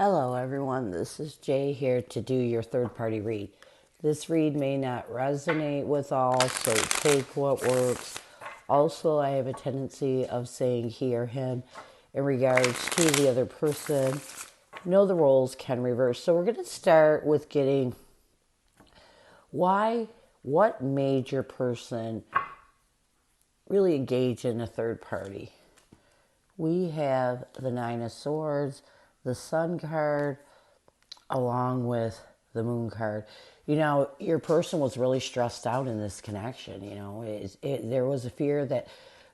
Hello everyone, this is Jay here to do your third party read. This read may not resonate with all, so take what works. Also, I have a tendency of saying he or him in regards to the other person. Know the roles can reverse. So we're going to start with getting what made your person really engage in a third party. We have the Nine of Swords, the Sun card, along with the Moon card. You know, your person was really stressed out in this connection. You know, there was a fear that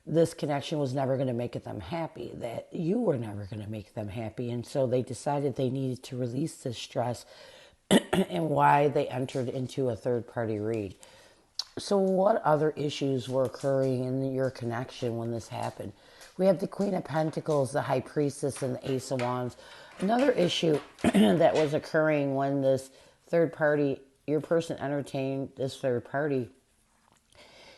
this connection was never going to make them happy, that you were never going to make them happy. And so they decided they needed to release this stress and why they entered into a third party read. So what other issues were occurring in your connection when this happened? We have the Queen of Pentacles, the High Priestess, and the Ace of Wands. Another issue that was occurring when this third party, your person entertained this third party,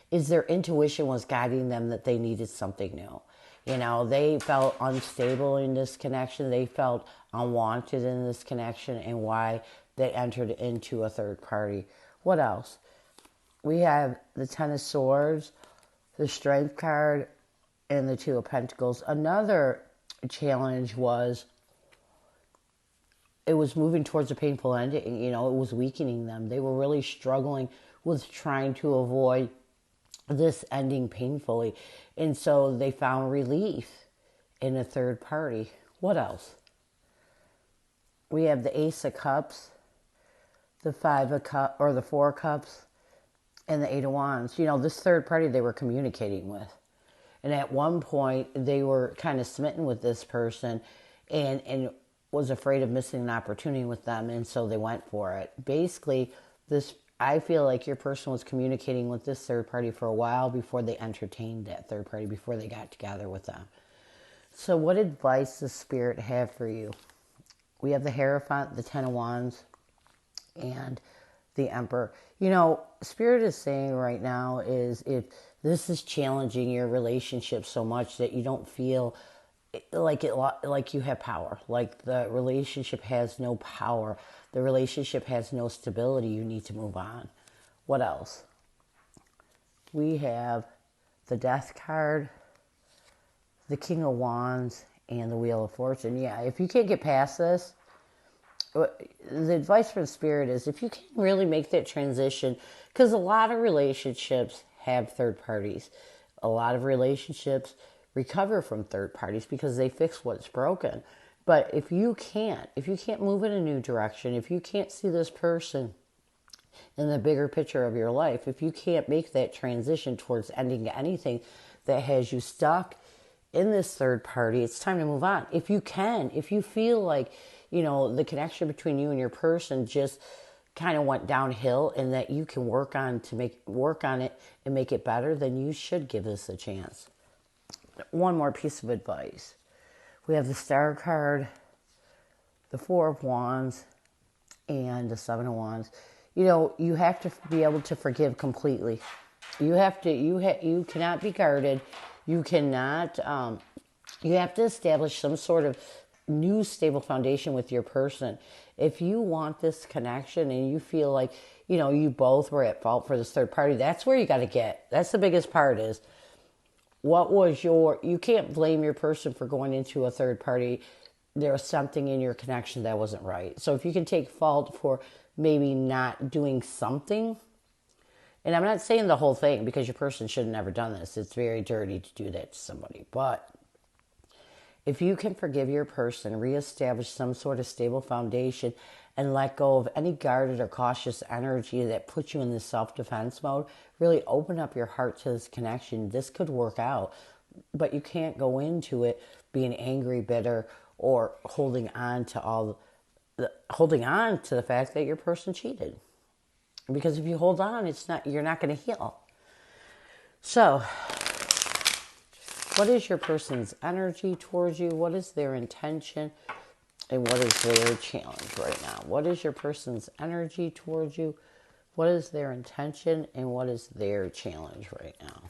is their intuition was guiding them that they needed something new. You know, they felt unstable in this connection. They felt unwanted in this connection, and why they entered into a third party. What else? We have the Ten of Swords, the Strength card, and the Two of Pentacles. Another challenge was it was moving towards a painful ending. You know, it was weakening them. They were really struggling with trying to avoid this ending painfully. And so they found relief in a third party. What else? We have the Ace of Cups, the Five of Cups, or the Four of Cups, and the Eight of Wands. You know, this third party they were communicating with. And at one point, they were kind of smitten with this person and was afraid of missing an opportunity with them, and so they went for it. Basically, I feel like your person was communicating with this third party for a while before they entertained that third party, before they got together with them. So what advice does Spirit have for you? We have the Hierophant, the Ten of Wands, and the Emperor. You know, Spirit is saying right now is if this is challenging your relationship so much that you don't feel like you have power, like the relationship has no power, the relationship has no stability, you need to move on. What else? We have the Death card, the King of Wands, and the Wheel of Fortune. Yeah, if you can't get past this, the advice from Spirit is if you can really make that transition, because a lot of relationships have third parties. A lot of relationships recover from third parties because they fix what's broken. But if you can't move in a new direction, if you can't see this person in the bigger picture of your life, if you can't make that transition towards ending anything that has you stuck in this third party, it's time to move on. If you feel like, you know, the connection between you and your person just kind of went downhill and that you can work on it and make it better, then you should give this a chance. One more piece of advice. We have the Star card, the Four of Wands, and the Seven of Wands. You know, you have to be able to forgive completely. You cannot be guarded. You cannot, you have to establish some sort of new stable foundation with your person. If you want this connection and you feel like, you know, you both were at fault for this third party, that's where you got to get. That's the biggest part is, you can't blame your person for going into a third party. There was something in your connection that wasn't right. So if you can take fault for maybe not doing something, and I'm not saying the whole thing because your person should have never done this. It's very dirty to do that to somebody. But if you can forgive your person, reestablish some sort of stable foundation, and let go of any guarded or cautious energy that puts you in this self-defense mode, really open up your heart to this connection. This could work out, but you can't go into it being angry, bitter, or holding on to the fact that your person cheated. Because if you hold on, you're not going to heal. So, what is your person's energy towards you? What is their intention? And what is their challenge right now? What is your person's energy towards you? What is their intention? And what is their challenge right now?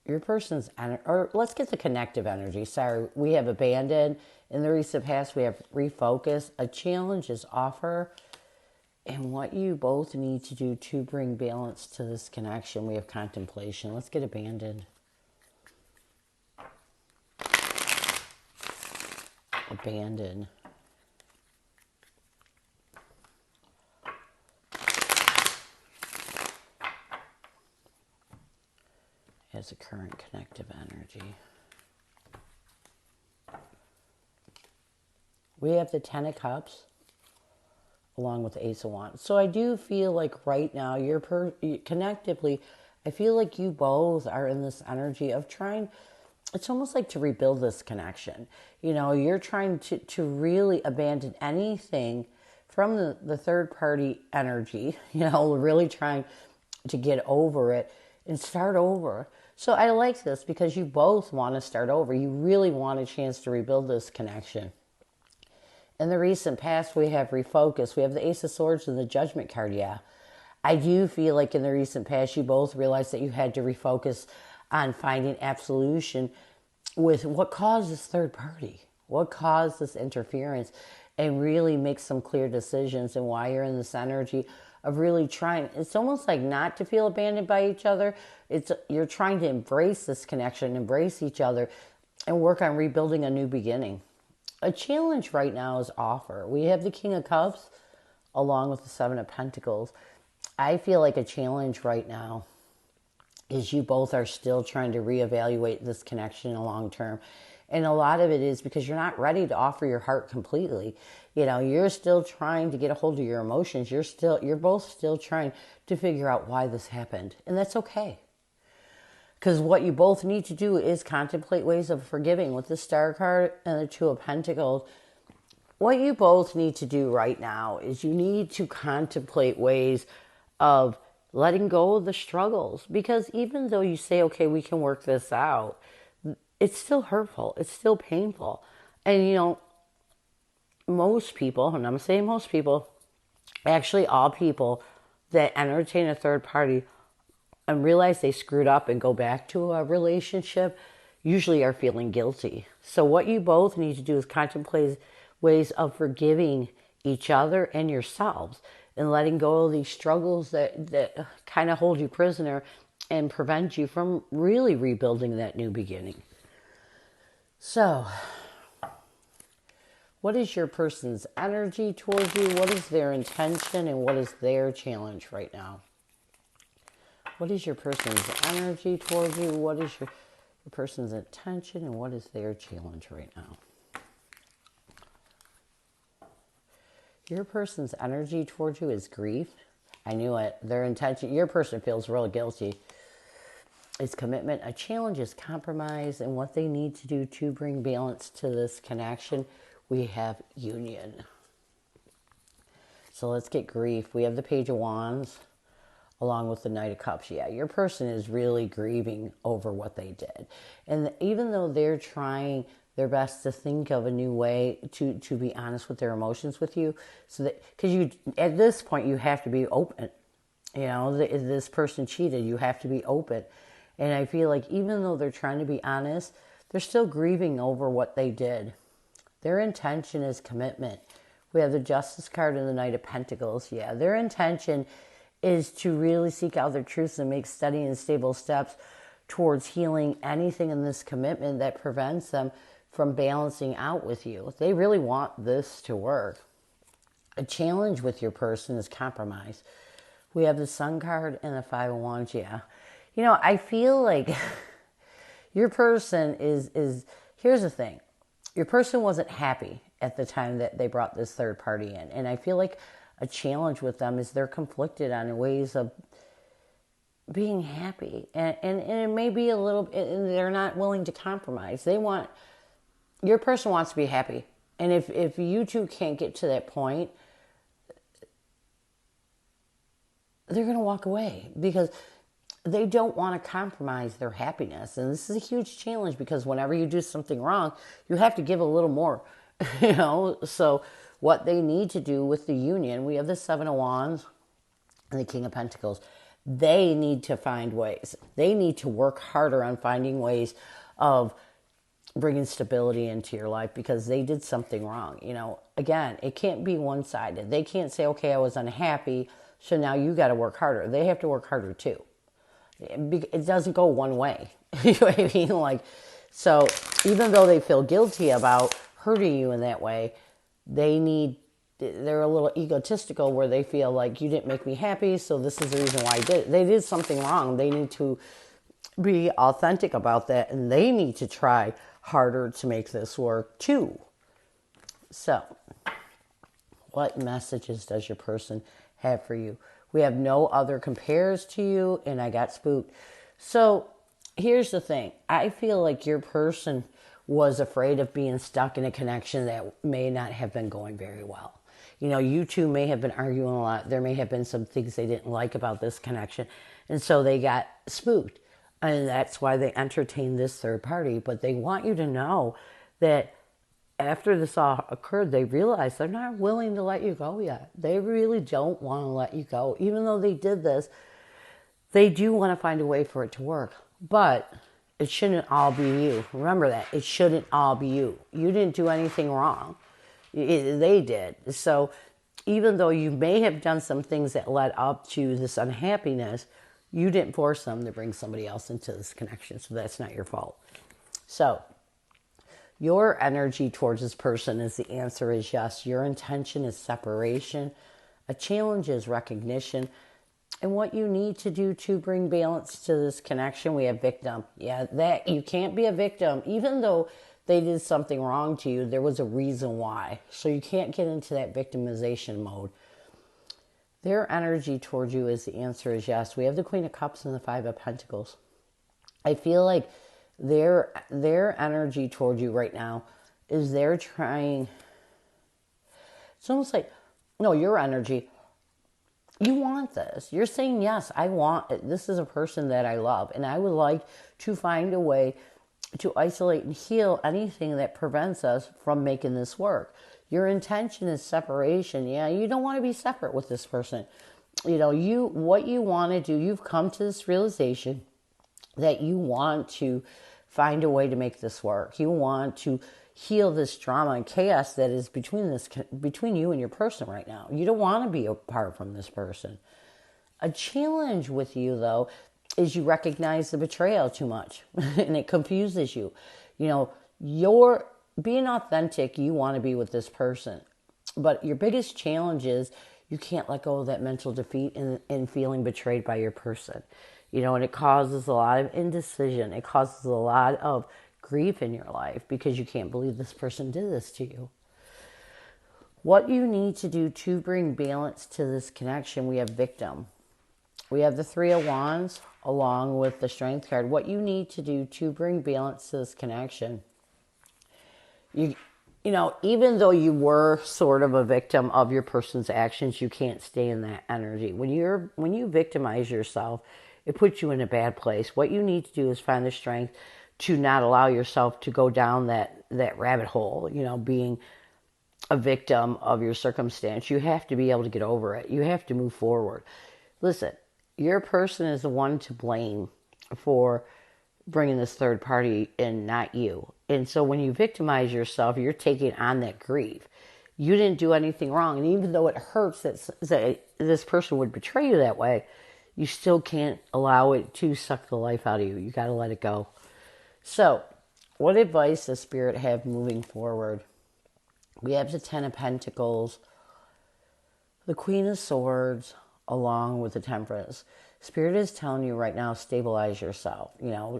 Your person's energy, or let's get the connective energy. Sorry, we have abandoned. In the recent past, we have refocus. A challenge is offer. And what you both need to do to bring balance to this connection. We have contemplation. Let's get abandoned. Abandoned. As a current connective energy. We have the Ten of Cups along with the Ace of Wands. So I do feel like right now, connectively, I feel like you both are in this energy of trying, it's almost like to rebuild this connection. You know, you're trying to really abandon anything from the third party energy, you know, really trying to get over it and start over. So I like this because you both want to start over. You really want a chance to rebuild this connection. In the recent past, we have refocus. We have the Ace of Swords and the Judgment card, yeah. I do feel like in the recent past, you both realized that you had to refocus on finding absolution with what caused this third party, what caused this interference, and really make some clear decisions and why you're in this energy of really trying. It's almost like not to feel abandoned by each other. You're trying to embrace this connection, embrace each other, and work on rebuilding a new beginning. A challenge right now is offer. We have the King of Cups along with the Seven of Pentacles. I feel like a challenge right now is you both are still trying to reevaluate this connection in the long term. And a lot of it is because you're not ready to offer your heart completely. You know, you're still trying to get a hold of your emotions. You're both still trying to figure out why this happened. And that's okay. Because what you both need to do is contemplate ways of forgiving. With the Star card and the Two of Pentacles, what you both need to do right now is you need to contemplate ways of letting go of the struggles. Because even though you say, okay, we can work this out, it's still hurtful. It's still painful. And, you know, most people, and I'm saying most people, actually all people that entertain a third party and realize they screwed up and go back to a relationship usually are feeling guilty. So what you both need to do is contemplate ways of forgiving each other and yourselves and letting go of these struggles that kind of hold you prisoner and prevent you from really rebuilding that new beginning. So, what is your person's energy towards you? What is their intention and what is their challenge right now? What is your person's energy towards you? What is your person's intention and what is their challenge right now? Your person's energy towards you is grief. I knew it. Their intention, your person feels real guilty. It's commitment. A challenge is compromise. And what they need to do to bring balance to this connection, we have union. So let's get grief. We have the Page of Wands along with the Knight of Cups. Yeah, your person is really grieving over what they did. And even though they're trying their best to think of a new way to be honest with their emotions with you, so that, because you, at this point, you have to be open. You know, this person cheated, you have to be open. And I feel like even though they're trying to be honest, they're still grieving over what they did. Their intention is commitment. We have the Justice card and the Knight of Pentacles. Yeah, their intention is to really seek out their truths and make steady and stable steps towards healing anything in this commitment that prevents them from balancing out with you. They really want this to work. A challenge with your person is compromise. We have the Sun card and the Five of Wands. Yeah. You know, I feel like your person is, here's the thing. Your person wasn't happy at the time that they brought this third party in. And I feel like a challenge with them is they're conflicted on ways of being happy. And it may be a little, and they're not willing to compromise. Your person wants to be happy. And if you two can't get to that point, they're going to walk away because they don't want to compromise their happiness. And this is a huge challenge because whenever you do something wrong, you have to give a little more, you know. So what they need to do with the union, we have the Seven of Wands and the King of Pentacles. They need to find ways. They need to work harder on finding ways of bringing stability into your life because they did something wrong. Again, it can't be one-sided. They can't say, okay, I was unhappy, so now you got to work harder. They have to work harder too. It doesn't go one way. You know what I mean? So even though they feel guilty about hurting you in that way, they're a little egotistical where they feel like you didn't make me happy, so this is the reason why I did it. They did something wrong. They need to be authentic about that, and they need to try harder to make this work too. So, what messages does your person have for you? We have no other compares to you, and I got spooked. So, here's the thing. I feel like your person was afraid of being stuck in a connection that may not have been going very well. You two may have been arguing a lot. There may have been some things they didn't like about this connection, and so they got spooked. And that's why they entertained this third party. But they want you to know that after this all occurred, they realize they're not willing to let you go yet. They really don't want to let you go. Even though they did this, they do want to find a way for it to work. But it shouldn't all be you. Remember that. It shouldn't all be you. You didn't do anything wrong. They did. So even though you may have done some things that led up to this unhappiness, you didn't force them to bring somebody else into this connection, so that's not your fault. So, your energy towards this person is the answer is yes. Your intention is separation. A challenge is recognition. And what you need to do to bring balance to this connection, we have victim. Yeah, that you can't be a victim. Even though they did something wrong to you, there was a reason why. So you can't get into that victimization mode. Their energy towards you is the answer is yes. We have the Queen of Cups and the Five of Pentacles. I feel like their energy towards you right now is they're trying. It's almost like, no, your energy. You want this. You're saying, yes, I want it. This is a person that I love. And I would like to find a way to isolate and heal anything that prevents us from making this work. Your intention is separation. Yeah, you don't want to be separate with this person. What you want to do, you've come to this realization that you want to find a way to make this work. You want to heal this drama and chaos that is between you and your person right now. You don't want to be apart from this person. A challenge with you, though, is you recognize the betrayal too much and it confuses you. You're being authentic, you want to be with this person. But your biggest challenge is you can't let go of that mental defeat and feeling betrayed by your person. And it causes a lot of indecision. It causes a lot of grief in your life because you can't believe this person did this to you. What you need to do to bring balance to this connection, we have victim. We have the Three of Wands along with the Strength card. What you need to do to bring balance to this connection, even though you were sort of a victim of your person's actions, you can't stay in that energy. When you victimize yourself, it puts you in a bad place. What you need to do is find the strength to not allow yourself to go down that rabbit hole, being a victim of your circumstance. You have to be able to get over it. You have to move forward. Listen, your person is the one to blame for bringing this third party in, not you. And so when you victimize yourself, you're taking on that grief. You didn't do anything wrong. And even though it hurts that this person would betray you that way, you still can't allow it to suck the life out of you. You got to let it go. So, what advice does Spirit have moving forward? We have the Ten of Pentacles, the Queen of Swords, along with the Temperance. Spirit is telling you right now, stabilize yourself.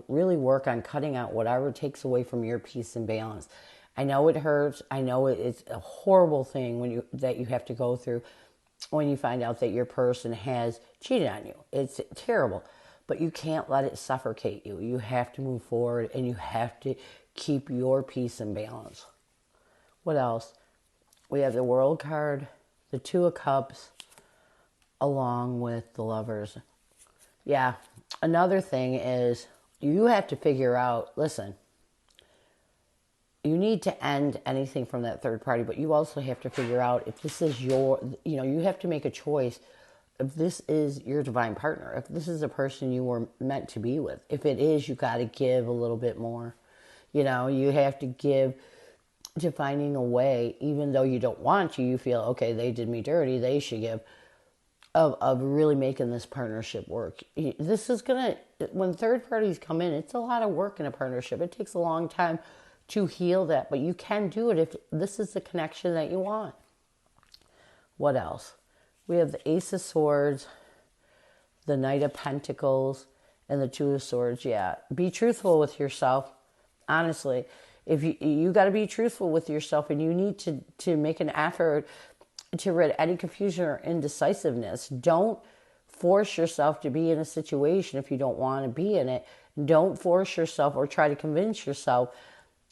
Really work on cutting out whatever takes away from your peace and balance. I know it hurts. I know it's a horrible thing that you have to go through when you find out that your person has cheated on you. It's terrible. But you can't let it suffocate you. You have to move forward and you have to keep your peace and balance. What else? We have the World card, the Two of Cups, along with the Lovers. Yeah, another thing is you have to figure out, listen, you need to end anything from that third party, but you also have to figure out if this is you have to make a choice if this is your divine partner, if this is a person you were meant to be with. If it is, you got to give a little bit more. You know, you have to give to finding a way, even though you don't want to, you feel, okay, they did me dirty, they should give, of really making this partnership work. This is going to, when third parties come in, it's a lot of work in a partnership. It takes a long time to heal that, but you can do it if this is the connection that you want. What else? We have the Ace of Swords, the Knight of Pentacles, and the Two of Swords. Yeah, be truthful with yourself. Honestly, if you got to be truthful with yourself, and you need to make an effort to rid any confusion or indecisiveness. Don't force yourself to be in a situation if you don't want to be in it. Don't force yourself or try to convince yourself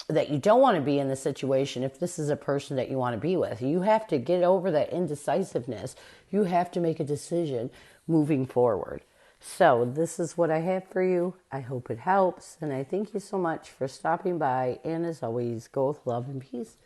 that you don't want to be in the situation if this is a person that you want to be with. You have to get over that indecisiveness. You have to make a decision moving forward. So this is what I have for you. I hope it helps. And I thank you so much for stopping by. And as always, go with love and peace.